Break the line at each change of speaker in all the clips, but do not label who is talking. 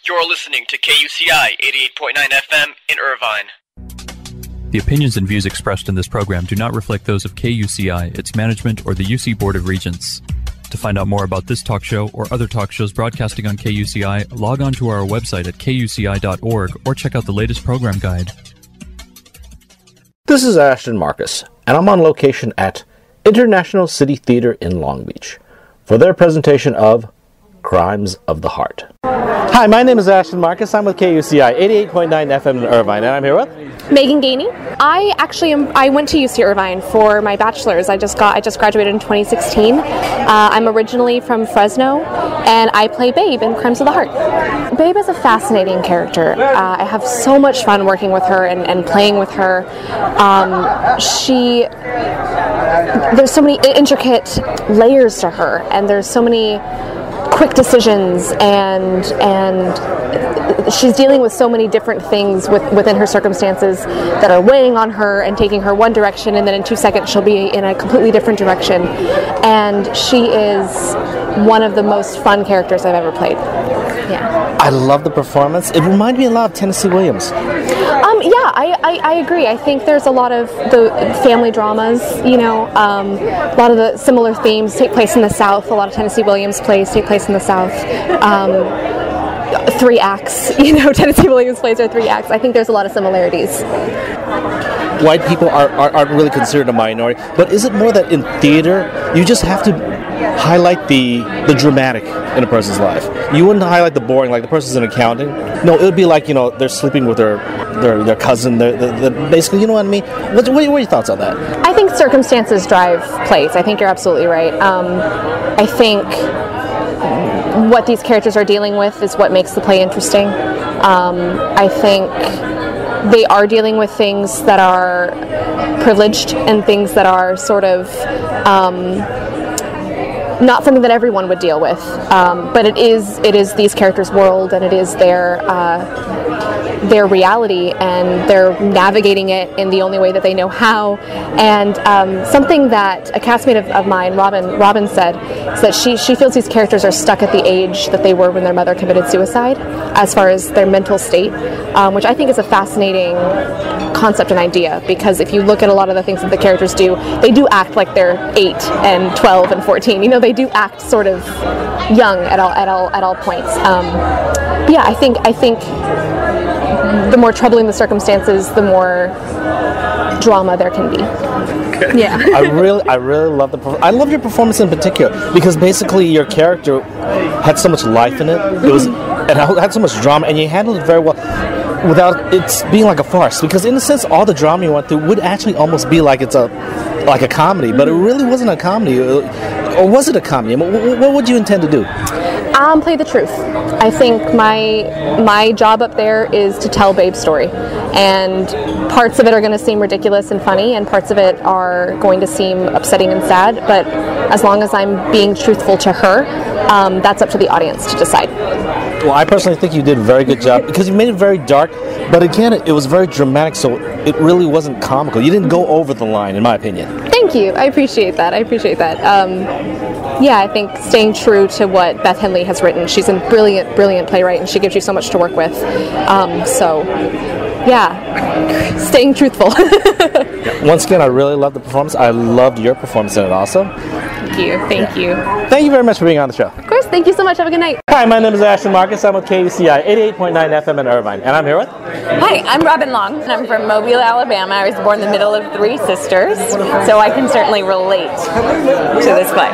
You're listening to KUCI 88.9 FM in Irvine.
The opinions and views expressed in this program do not reflect those of KUCI, its management, or the UC Board of Regents. To find out more about this talk show or other talk shows broadcasting on KUCI, log on to our website at kuci.org or check out the latest program guide.
This is Ashton Marcus, and I'm on location at International City Theater in Long Beach for their presentation of Crimes of the Heart. Hi, my name is Ashton Marcus. I'm with KUCI 88.9 FM in Irvine, and I'm here with
Megan Gainey. I went to UC Irvine for my bachelor's. I just graduated in 2016. I'm originally from Fresno, and I play Babe in Crimes of the Heart. Babe is a fascinating character. I have so much fun working with her and playing with her. There's so many intricate layers to her, and there's so many quick decisions, and she's dealing with so many different things within her circumstances that are weighing on her and taking her one direction, and then in 2 seconds she'll be in a completely different direction. And she is one of the most fun characters I've ever played. Yeah.
I love the performance. It reminded me a lot of Tennessee Williams.
I agree. I think there's a lot of the family dramas, a lot of the similar themes take place in the South. A lot of Tennessee Williams plays take place in the South. 3 acts, Tennessee Williams plays are 3 acts. I think there's a lot of similarities.
White people aren't really considered a minority, but is it more that in theater you just have to highlight the dramatic in a person's life? You wouldn't highlight the boring, like the person's in accounting. No, it would be like, they're sleeping with their cousin, basically, you know what I mean? What are your thoughts on that?
I think circumstances drive plays. I think you're absolutely right. I think what these characters are dealing with is what makes the play interesting. I think they are dealing with things that are privileged and things that are sort of not something that everyone would deal with, but it is these characters' world, and it is their reality, and they're navigating it in the only way that they know how. And something that a castmate of mine, Robin said, is that she feels these characters are stuck at the age that they were when their mother committed suicide, as far as their mental state, which I think is a fascinating concept and idea, because if you look at a lot of the things that the characters do, they do act like they're 8 and 12 and 14. They do act sort of young at all points. I think the more troubling the circumstances, the more drama there can be.
Okay. Yeah. I really love I love your performance in particular, because basically your character had so much life in it. It had so much drama, and you handled it very well without it being like a farce. Because in a sense, all the drama you went through would actually almost be like it's a comedy, but it really wasn't a comedy. Or was it a comedy? What would you intend to do?
Play the truth. I think my job up there is to tell Babe's story, and parts of it are going to seem ridiculous and funny, and parts of it are going to seem upsetting and sad, but as long as I'm being truthful to her, that's up to the audience to decide.
Well, I personally think you did a very good job, because you made it very dark, but again, it was very dramatic, so it really wasn't comical. You didn't go over the line, in my opinion.
Thank you. I appreciate that. I think staying true to what Beth Henley has written. She's a brilliant playwright, and she gives you so much to work with. Staying truthful.
Once again, I really loved the performance. I loved your performance in it also.
Thank you.
Thank you very much for being on the show.
Of course, thank you so much. Have a good night.
Hi, my name is Ashton Marcus. I'm with KUCI 88.9 FM in Irvine, and I'm here with...
Hi, I'm Robin Long, and I'm from Mobile, Alabama. I was born in the middle of 3 sisters, so I can certainly relate to this play.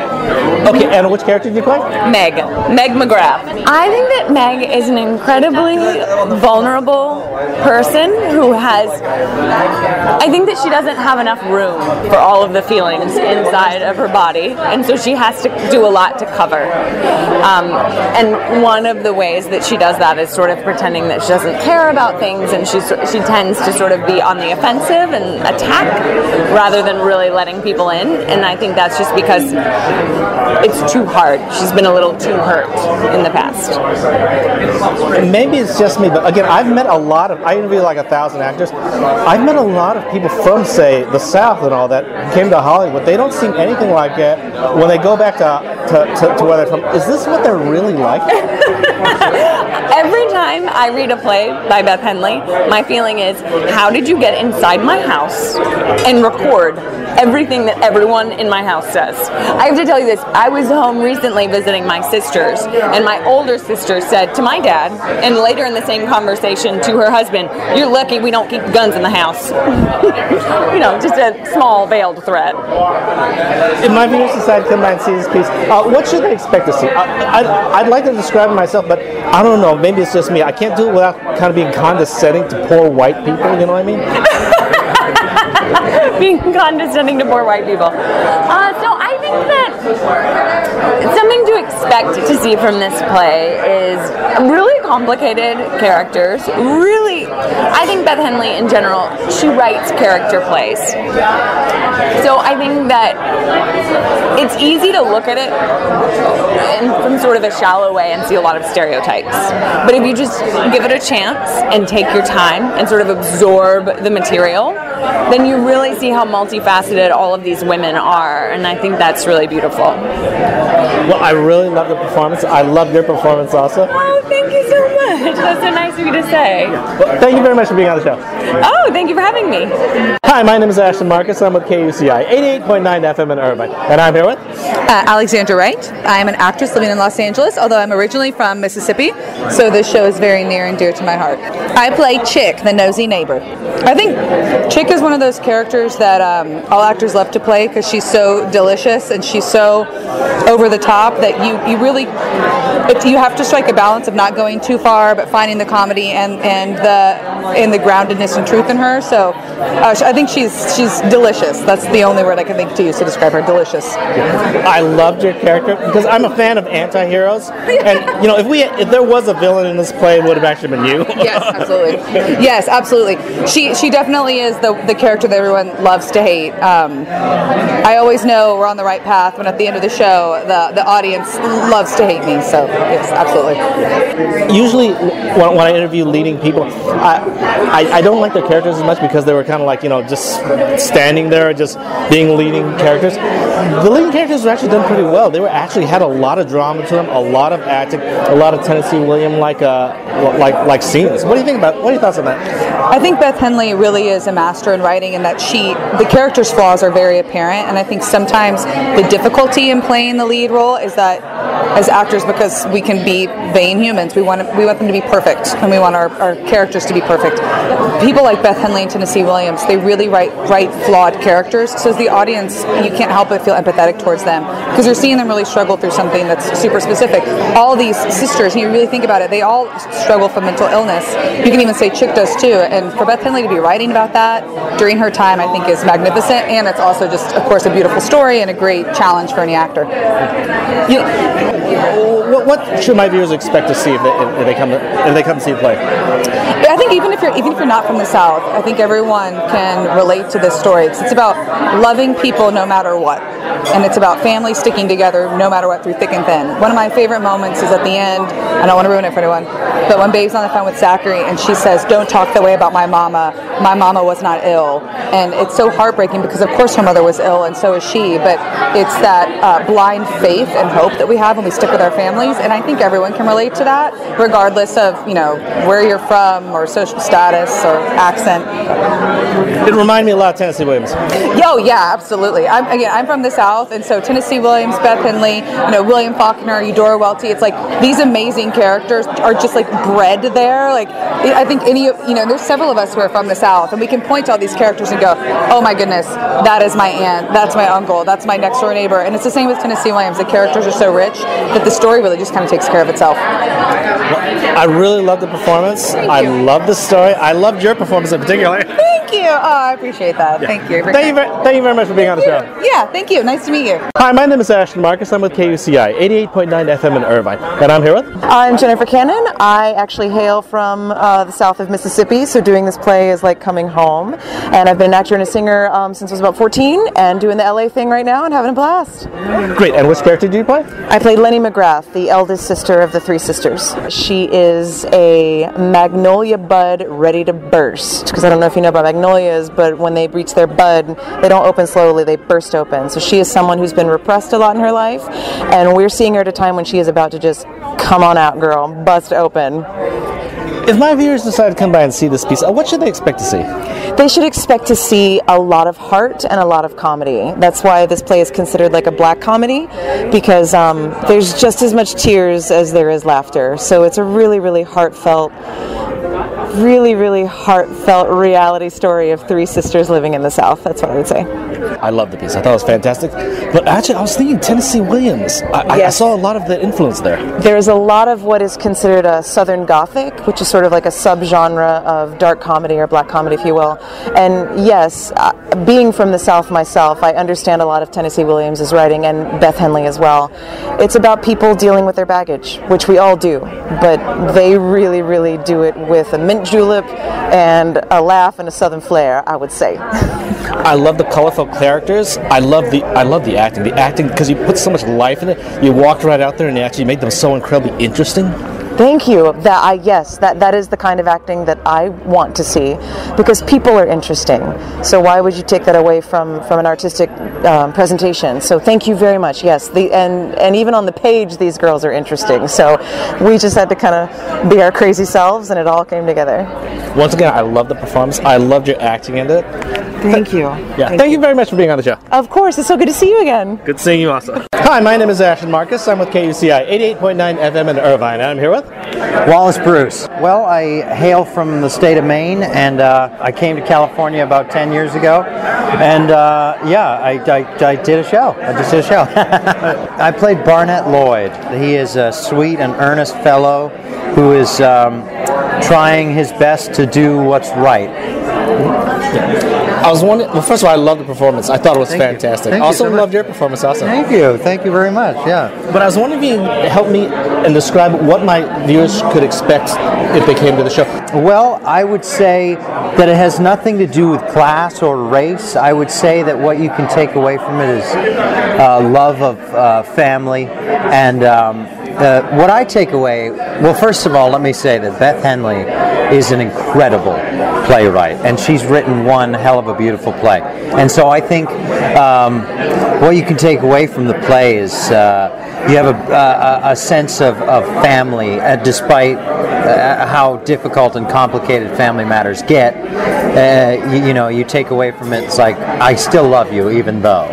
Okay, and which character did you play?
Meg McGrath. I think that Meg is an incredibly vulnerable person who I think that she doesn't have enough room for all of the feelings inside of her body, and so she has to do a lot to cover. And one of the ways that she does that is sort of pretending that she doesn't care about things, and she tends to sort of be on the offensive and attack rather than really letting people in. And I think that's just because it's too hard. She's been a little too hurt in the past.
Maybe it's just me, but again, I've met a lot of, I interviewed like 1,000 actors. I've met a lot of people from, say, the South and all that, came to Hollywood. They don't seem anything like that when they go back to where they're from. Is this what they're really like?
Every time time I read a play by Beth Henley, my feeling is, how did you get inside my house and record everything that everyone in my house does? I have to tell you this, I was home recently visiting my sisters, and my older sister said to my dad, and later in the same conversation to her husband, "You're lucky we don't keep guns in the house." You know, just a small veiled threat.
If my viewers decide to come by and see this piece, what should they expect to see? I'd like to describe it myself, but I don't know, maybe it's just me. I can't do it without kind of being condescending to poor white people, you know what I mean?
Being condescending to poor white people. So I think that something to expect to see from this play is really complicated characters. Really, I think Beth Henley in general, she writes character plays. So I think that it's easy to look at it in some sort of a shallow way and see a lot of stereotypes. But if you just give it a chance and take your time and sort of absorb the material, then you really see how multifaceted all of these women are, and I think that's really beautiful.
Well, I really love the performance. I love your performance also.
Oh, thank you so much. That's so nice of you to say.
Well, thank you very much for being on the show.
Oh, thank you for having me.
Hi, my name is Ashton Marcus. I'm with KUCI 88.9 FM in Irvine, and I'm here with
Alexandra Wright. I am an actress living in Los Angeles, although I'm originally from Mississippi, so this show is very near and dear to my heart. I play Chick, the nosy neighbor. I think Chick is one of those characters that all actors love to play because she's so delicious and she's so over the top that you really, you have to strike a balance of not going too far but finding the comedy and the groundedness and truth in her. So I think she's delicious. That's the only word I can think to use to describe her. Delicious.
I loved your character because I'm a fan of anti-heroes, and you know, if there was a villain in this play, it would have actually been you.
Yes, absolutely. Yes, absolutely. She definitely is the character that everyone loves to hate. I always know we're on the right path when at the end of the show the audience loves to hate me. So yes, absolutely.
Usually when I interview leading people, I don't like their characters as much because they were kind of like, you know, just standing there, just being leading characters. The leading characters were actually done pretty well. They were actually had a lot of drama to them, a lot of acting, a lot of Tennessee Williams like scenes. What do you think about? What are your thoughts on that?
I think Beth Henley really is a master in writing, and that the character's flaws are very apparent. And I think sometimes the difficulty in playing the lead role is that as actors, because we can be vain humans, we want them to be perfect, and we want our characters to be perfect. People like Beth Henley and Tennessee Williams, they really write flawed characters. So as the audience, you can't help but feel empathetic towards them because you're seeing them really struggle through something that's super specific. All these sisters, and you really think about it, they all struggle from mental illness. You can even say Chick does too. And for Beth Henley to be writing about that during her time, I think is magnificent, and it's also just, of course, a beautiful story and a great challenge for any actor.
What should my viewers expect to see if they come to see the play?
I think even if you're not from the South, I think everyone can relate to this story. It's about loving people no matter what, and it's about family sticking together no matter what through thick and thin. One of my favorite moments is at the end. I don't want to ruin it for anyone, but when Babe's on the phone with Zachary and she says, "Don't talk that way about my mama. My mama was not ill," and it's so heartbreaking because of course her mother was ill and so is she. But it's that blind faith and hope that we have when we stick with our families, and I think everyone can relate to that, regardless of where you're from or social status or accent.
It reminded me a lot of Tennessee Williams.
Oh yeah, absolutely. I'm from the South, and so Tennessee Williams, Beth Henley, William Faulkner, Eudora Welty. It's like these amazing characters are just like bred there. Like I think there's several of us who are from the South, and we can point to all these characters and go, "Oh my goodness, that is my aunt, that's my uncle, that's my next door neighbor." And it's the same with Tennessee Williams. The characters are so rich that the story really just kind of takes care of itself.
Well, I really love the performance. I love the story. I loved your performance in particular.
Thank you. Oh, I appreciate that. Yeah. Thank you.
Thank you very much for being on the show.
Yeah, thank you. Nice to meet you.
Hi, my name is Ashton Marcus. I'm with KUCI 88.9 FM in Irvine, and I'm here with...
I'm Jennifer Cannon. I actually hail from the south of Mississippi, so doing this play is like coming home. And I've been an actor and a singer since I was about 14, and doing the LA thing right now and having a blast.
Great. And which character do you play?
I played Lenny McGrath, the eldest sister of the three sisters. She is a magnolia bud ready to burst, because I don't know if you know about magnolias, but when they reach their bud, they don't open slowly, they burst open. So she is someone who's been repressed a lot in her life, and we're seeing her at a time when she is about to just come on out, girl, bust open.
If my viewers decide to come by and see this piece, what should they expect to see?
They should expect to see a lot of heart and a lot of comedy. That's why this play is considered like a black comedy, because there's just as much tears as there is laughter. So it's a really, really heartfelt reality story of three sisters living in the South. That's what I would say.
I love the piece. I thought it was fantastic. But actually, I was thinking Tennessee Williams. I saw a lot of the influence there.
There's a lot of what is considered a Southern Gothic, which is sort of like a subgenre of dark comedy or black comedy, if you will. And yes, being from the South myself, I understand a lot of Tennessee Williams' writing, and Beth Henley as well. It's about people dealing with their baggage, which we all do, but they really, really do it with a mint julep and a laugh and a Southern flair, I would say.
I love the colorful characters. I love the acting. The acting, because you put so much life in it. You walked right out there and you actually made them so incredibly interesting.
Thank you. That is the kind of acting that I want to see, because people are interesting. So why would you take that away from an artistic presentation? So thank you very much. Yes, and even on the page, these girls are interesting. So we just had to kind of be our crazy selves, and it all came together.
Once again, I love the performance. I loved your acting in it.
Thank you.
Yeah. Thank you very much for being on the show.
Of course. It's so good to see you again.
Good seeing you also. Hi, my name is Ashton Marcus. I'm with KUCI 88.9 FM in Irvine. I'm here with
Wallace Bruce. Well, I hail from the state of Maine, and I came to California about 10 years ago, and I did a show. I just did a show. I played Barnett Lloyd. He is a sweet and earnest fellow who is trying his best to do what's right.
I was wondering, well, first of all, I love the performance. I thought it was fantastic. Also loved your performance also.
Thank you very much, yeah.
But I was wondering if you could help me and describe what my viewers could expect if they came to the show.
Well, I would say that it has nothing to do with class or race. I would say that what you can take away from it is love of family, and what I take away, well, first of all, let me say that Beth Henley is an incredible playwright, and she's written one hell of a beautiful play. And so I think what you can take away from the play is you have a sense of family, despite how difficult and complicated family matters get. You take away from it, it's like, I still love you, even though.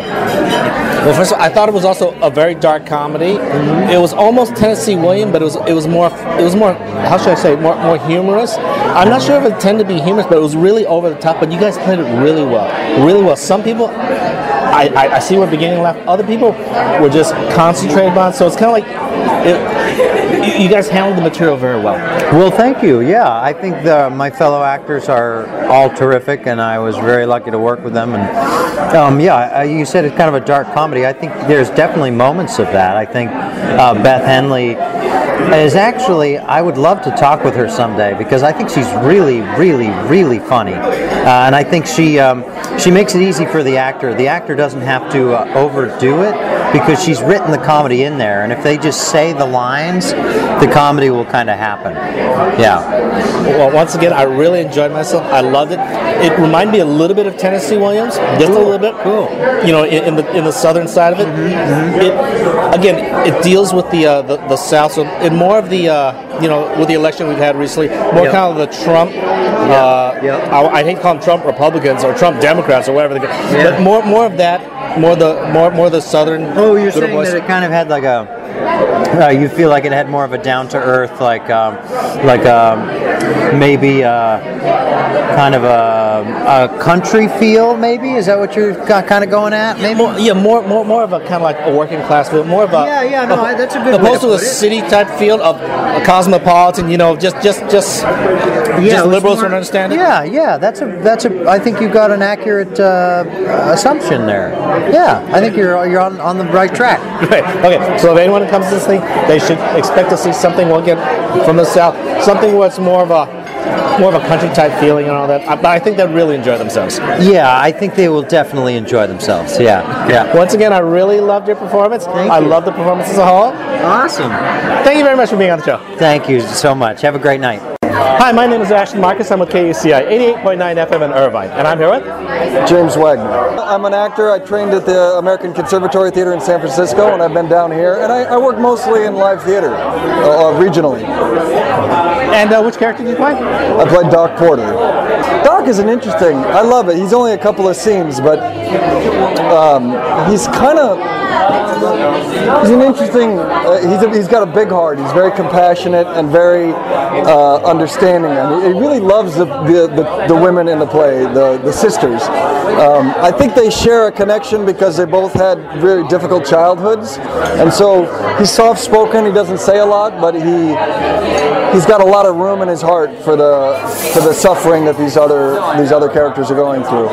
Well, first of all, I thought it was also a very dark comedy. Mm-hmm. It was almost Tennessee Williams, but it was more how should I say, more humorous. I'm not sure if it tended to be humorous, but it was really over the top. But you guys played it really well. Some people, I see were beginning to laugh. Other people were just concentrated on. So it's kind of like you guys handled the material very well.
Well, thank you. Yeah, I think my fellow actors are all terrific, and I was very lucky to work with them. And you said it's kind of a dark comedy. I think there's definitely moments of that. I think Beth Henley is actually, I would love to talk with her someday, because I think she's really, really, really funny. And I think she makes it easy for the actor. The actor doesn't have to overdo it, because she's written the comedy in there. And if they just say the lines, the comedy will kind of happen. Yeah.
Well, once again, I really enjoyed myself. I loved it. It reminded me a little bit of Tennessee Williams, just a little bit.
Cool.
In the southern side of it. Mm-hmm. It deals with the South, so more of the with the election we've had recently, more kind of the Trump. I hate to call them Trump Republicans or Trump Democrats or whatever they go. But more of that, more the southern.
Oh, you're saying that it kind of had like a. You feel like it had more of a down to earth, maybe kind of a country feel. Maybe is that what you're kind of going at? Maybe.
More of a kind of like a working class feel. More of a
that's a good.
Opposed to a city type feel of a cosmopolitan. Just liberals don't understand it.
Yeah. That's a. I think you've got an accurate assumption there. Yeah, I think you're on the right track.
Right. Okay. So if anyone comes to this thing, they should expect to see something from the South, something where it's more of a country type feeling and all that. But I think they'll really enjoy themselves.
Yeah, I think they will definitely enjoy themselves. Yeah.
Once again, I really loved your performance. I love the performance as a whole.
Awesome.
Thank you very much for being on the show.
Thank you so much. Have a great night.
Hi, my name is Ashton Marcus. I'm with KUCI 88.9 FM in Irvine, and I'm here with
James Wagner. I'm an actor. I trained at the American Conservatory Theater in San Francisco, and I've been down here. And I work mostly in live theater, regionally.
And which character did you play?
I played Doc Porter. Doc is an interesting. I love it. He's only a couple of scenes, but he's kind of. He's an interesting. He's got a big heart. He's very compassionate and very understanding, and he really loves the women in the play, the sisters. I think they share a connection because they both had very difficult childhoods, and so he's soft-spoken. He doesn't say a lot, but he's got a lot of room in his heart for the suffering that these other characters are going through.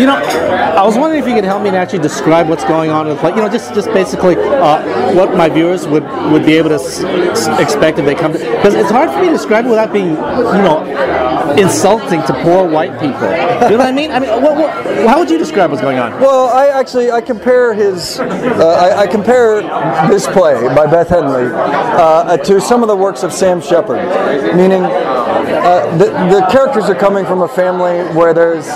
You know, I was wondering if you could help me to actually describe what's going on in the play. You know, just basically what my viewers would be able to expect if they come to, because it's hard for me to describe it without being, you know, insulting to poor white people. You know what I mean? I mean, how would you describe what's going on?
Well, I compare I compare this play by Beth Henley to some of the works of Sam Shepard, meaning the characters are coming from a family where there's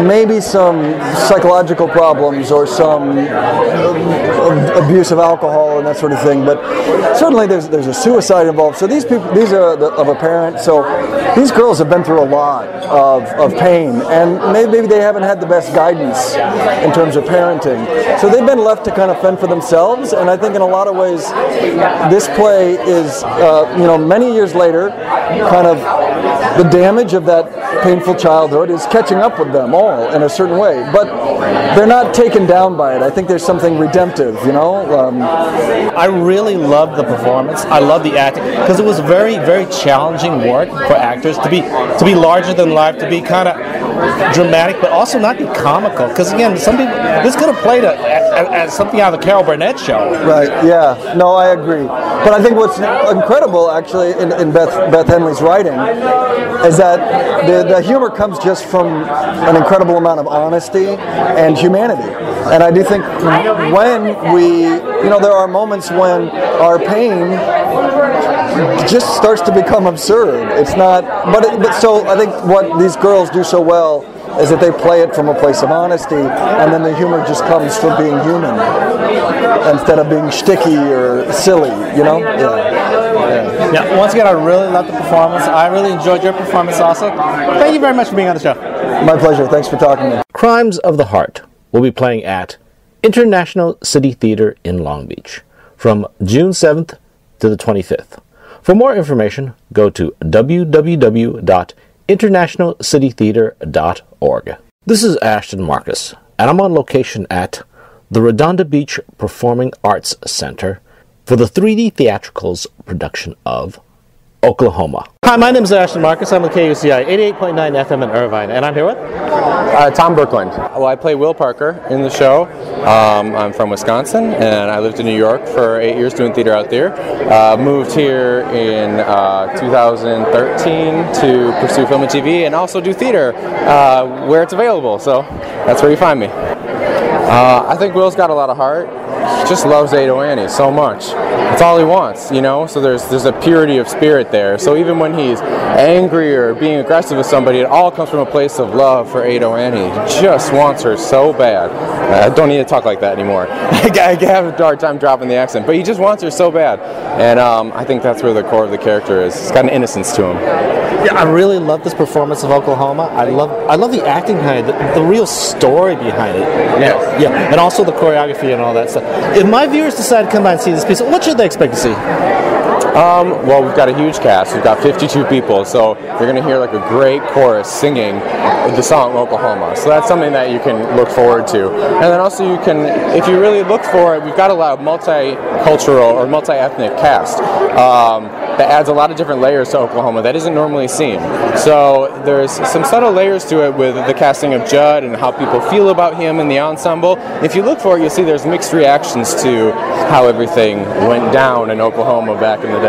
maybe some psychological problems or some abuse of alcohol and that sort of thing, but certainly there's a suicide involved. So these are of a parent. So these girls have been through a lot of pain, and maybe they haven't had the best guidance in terms of parenting. So they've been left to kind of fend for themselves. And I think in a lot of ways, this play is, many years later, kind of the damage of that painful childhood is catching up with them all in a certain way. But they're not taken down by it. I think there's something redemptive, you know?
I really love the performance. I love the acting, because it was very, very challenging work for actors to be larger than life, to be kind of dramatic, but also not be comical. Because again, some people, this could have played as something out of the Carol Burnett show.
Right. Yeah. No, I agree. But I think what's incredible, actually, in Beth Henley's writing, is that the humor comes just from an incredible amount of honesty and humanity. And I do think when there are moments when our pain just starts to become absurd. It's not, but so I think what these girls do so well is that they play it from a place of honesty, and then the humor just comes from being human instead of being shticky or silly, you know?
Yeah, once again, I really love the performance. I really enjoyed your performance also. Thank you very much for being on the show.
My pleasure. Thanks for talking to me.
Crimes of the Heart will be playing at International City Theater in Long Beach from June 7th to the 25th. For more information, go to www.internationalcitytheater.org. This is Ashton Marcus, and I'm on location at the Redondo Beach Performing Arts Center for the 3D Theatricals production of Oklahoma. Hi, my name is Ashton Marcus. I'm with KUCI 88.9 FM in Irvine, and I'm here with
Tom Berkland. Well, I play Will Parker in the show. I'm from Wisconsin, and I lived in New York for 8 years doing theater out there. Moved here in 2013 to pursue film and TV, and also do theater where it's available. So that's where you find me. I think Will's got a lot of heart. He just loves Ado Annie so much. That's all he wants, you know? So there's a purity of spirit there. So even when he's angry or being aggressive with somebody, it all comes from a place of love for Ado Annie. He just wants her so bad. I don't need to talk like that anymore. I have a hard time dropping the accent, but he just wants her so bad. And I think that's where the core of the character is. It's got an innocence to him.
Yeah, I really love this performance of Oklahoma. I love the acting behind it, the real story behind it. Yeah, and also the choreography and all that stuff. If my viewers decide to come by and see this piece, what should they expect to see?
Well, we've got a huge cast. We've got 52 people, so you're going to hear like a great chorus singing the song Oklahoma. So that's something that you can look forward to. And then also you can, if you really look for it, we've got a lot of multicultural or multi-ethnic cast that adds a lot of different layers to Oklahoma that isn't normally seen. So there's some subtle layers to it with the casting of Judd and how people feel about him in the ensemble. If you look for it, you'll see there's mixed reactions to how everything went down in Oklahoma back in the day.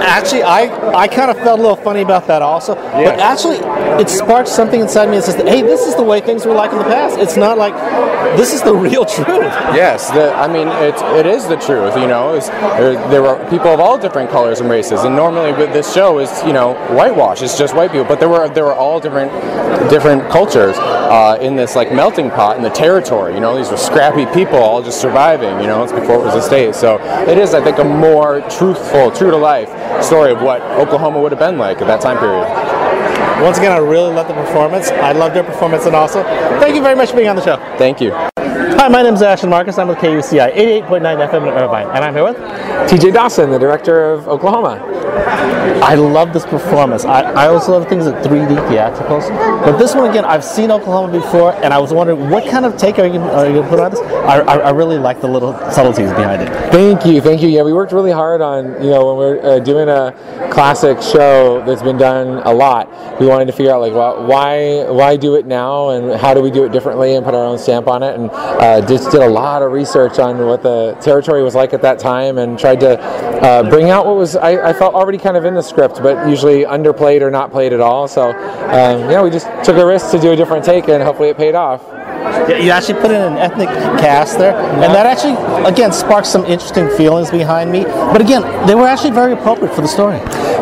Actually, I kind of felt a little funny about that also. Yeah. But actually, it sparked something inside me that says, hey, this is the way things were like in the past. It's not like, this is the real truth.
Yes, I mean, it is the truth, you know. There were people of all different colors and races, and normally with this show is, you know, whitewash. It's just white people. But there were all different cultures in this, like, melting pot in the territory. You know, these were scrappy people all just surviving, you know. It's before it was a state. So it is, I think, a more truthful, true-to-life story of what Oklahoma would have been like at that time period.
Once again, I really loved the performance. I loved their performance, and also, thank you very much for being on the show.
Thank you.
Hi, my name is Ashton Marcus. I'm with KUCI 88.9 FM in Irvine, and I'm here with
TJ Dawson, the director of Oklahoma.
I love this performance. I also love things at 3D theatricals, but this one again, I've seen Oklahoma before, and I was wondering what kind of take are you going to put on this? I really like the little subtleties behind it.
Thank you. Yeah, we worked really hard on, you know, when we're doing a classic show that's been done a lot. We wanted to figure out, like, why do it now, and how do we do it differently, and put our own stamp on it, and just did a lot of research on what the territory was like at that time, and tried to bring out what was I felt already kind of in the script, but usually underplayed or not played at all. So yeah, we just took a risk to do a different take, and hopefully it paid off.
Yeah, you actually put in an ethnic cast there, and that actually, again, sparked some interesting feelings behind me. But again, they were actually very appropriate for the story.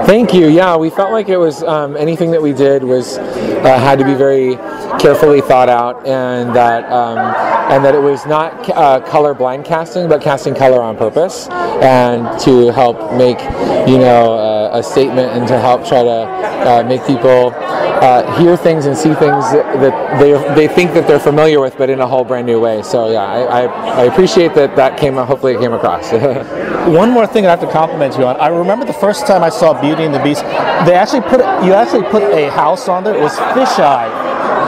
Thank you. Yeah, we felt like it was anything that we did was had to be very carefully thought out, and that it was not color blind casting, but casting color on purpose, and to help make, you know, a statement, and to help try to make people hear things and see things that they think that they're familiar with, but in a whole brand new way. So yeah, I appreciate that came. Hopefully it came across.
One more thing I have to compliment you on. I remember the first time I saw Beauty and the Beast, you actually put a house on there. It was fisheye.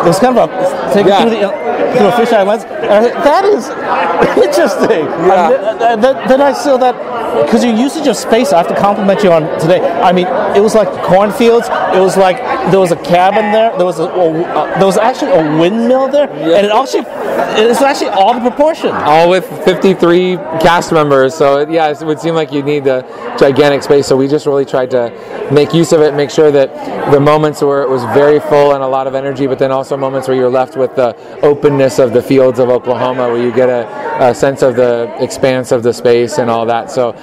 It was kind of through a fisheye lens. That is interesting. Yeah. Then I saw that. Because your usage of space, I have to compliment you on today. I mean, it was like cornfields. It was like there was a cabin there. There was actually a windmill there, and it's actually all the proportion.
All with 53 cast members. So yeah, it would seem like you need a gigantic space. So we just really tried to make use of it, make sure that the moments where it was very full and a lot of energy, but then also moments where you're left with the openness of the fields of Oklahoma, where you get a sense of the expanse of the space and all that. So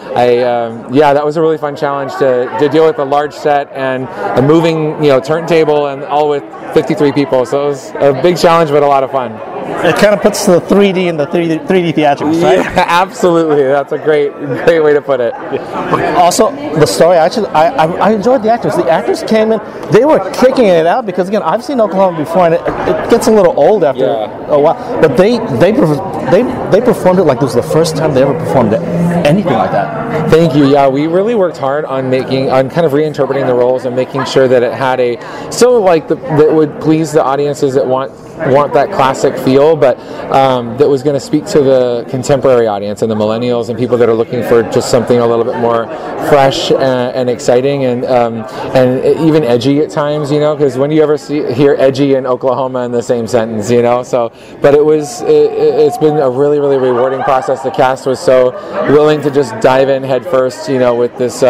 yeah, that was a really fun challenge to deal with a large set and a moving, you know, turntable, and all with 53 people. So it was a big challenge, but a lot of fun.
It kind of puts the 3D in the 3D theatrics, right?
Yeah, absolutely. That's a great way to put it.
Also, the story, I enjoyed the actors. The actors came in, they were kicking it out, because again, I've seen Oklahoma before, and it gets a little old after a while. But they performed it like this was the first time they ever performed anything like that.
Thank you. Yeah, we really worked hard on kind of reinterpreting the roles and making sure that it had that would please the audiences that want that classic feel, but that was going to speak to the contemporary audience and the millennials and people that are looking for just something a little bit more fresh and exciting and even edgy at times, you know, because when do you ever hear edgy and Oklahoma in the same sentence, you know? So, but it's been a really, really rewarding process. The cast was so willing to just dive in head first, you know, with this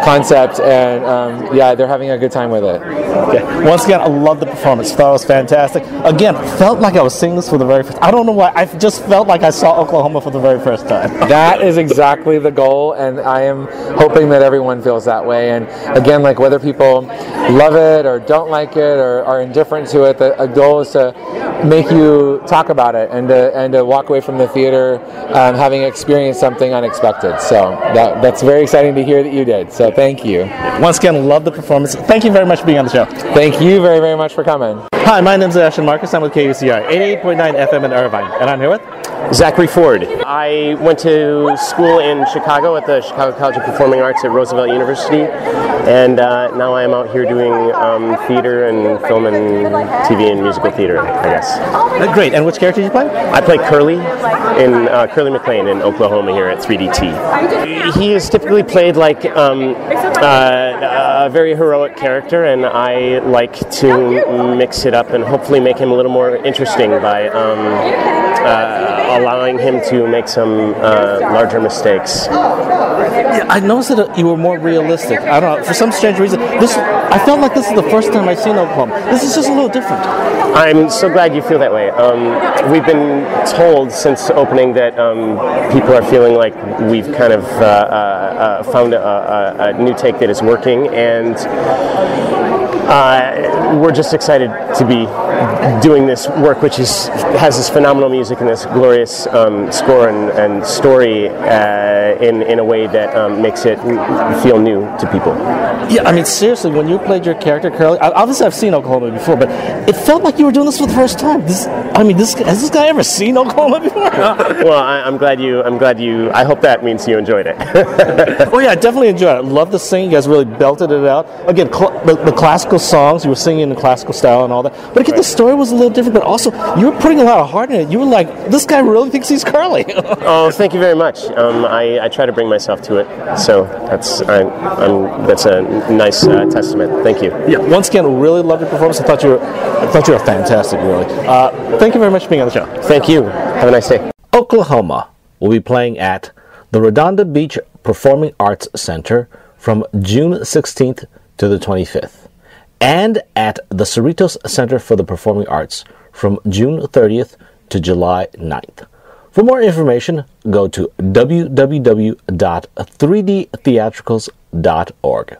concept, and yeah, they're having a good time with it.
Okay. Once again, I love the performance. Thought it was fantastic. Again, felt like I was singing this for the very first time. I don't know why. I just felt like I saw Oklahoma for the very first time.
That is exactly the goal, and I am hoping that everyone feels that way. And again, like whether people love it or don't like it or are indifferent to it, the goal is to make you talk about it and to walk away from the theater having experienced something unexpected. So that's very exciting to hear that you did. So thank you.
Once again, love the performance. Thank you very much for being on the show.
Thank you very, very much for coming.
Hi, my name is Ashton Marcus. I'm with KUCI 88.9 FM in Irvine, and I'm here with
Zachary Ford. I went to school in Chicago at the Chicago College of Performing Arts at Roosevelt University, and now I am out here doing theater and film and TV and musical theater, I guess.
Great. And which character did you play?
I play Curly Curly McLean in Oklahoma here at 3DT. He is typically played like a very heroic character, and I like to mix it up and hopefully make him a little more interesting by allowing him to make some larger mistakes.
Yeah, I noticed that you were more realistic. I don't know, for some strange reason. I felt like this is the first time I've seen Oklahoma. This is just a little different.
I'm so glad you feel that way. We've been told since opening that people are feeling like we've kind of found a new take that is working, and we're just excited to be doing this work, which has this phenomenal music and this glorious score and story in a way that makes it feel new to people.
Yeah, I mean, seriously, when you played your character, Curly, obviously I've seen Oklahoma before, but it felt like you were doing this for the first time. Has this guy ever seen Oklahoma before?
Well, I'm glad you. I hope that means you enjoyed it.
Oh yeah, I definitely enjoyed it. I love the singing. You guys really belted it out. Again, the classical songs, you were singing in the classical style and all that. But again, the story was a little different, but also you were putting a lot of heart in it. You were like, this guy really thinks he's Curly.
Oh, thank you very much. I try to bring myself to it, so that's a nice testament. Thank you.
Yeah. Once again, really loved your performance. I thought you were fantastic. Really. Thank you very much for being on the show.
Thank you. Have a nice day.
Oklahoma will be playing at the Redondo Beach Performing Arts Center from June 16th to the 25th, and at the Cerritos Center for the Performing Arts from June 30th to July 9th. For more information, go to www.3dtheatricals.org.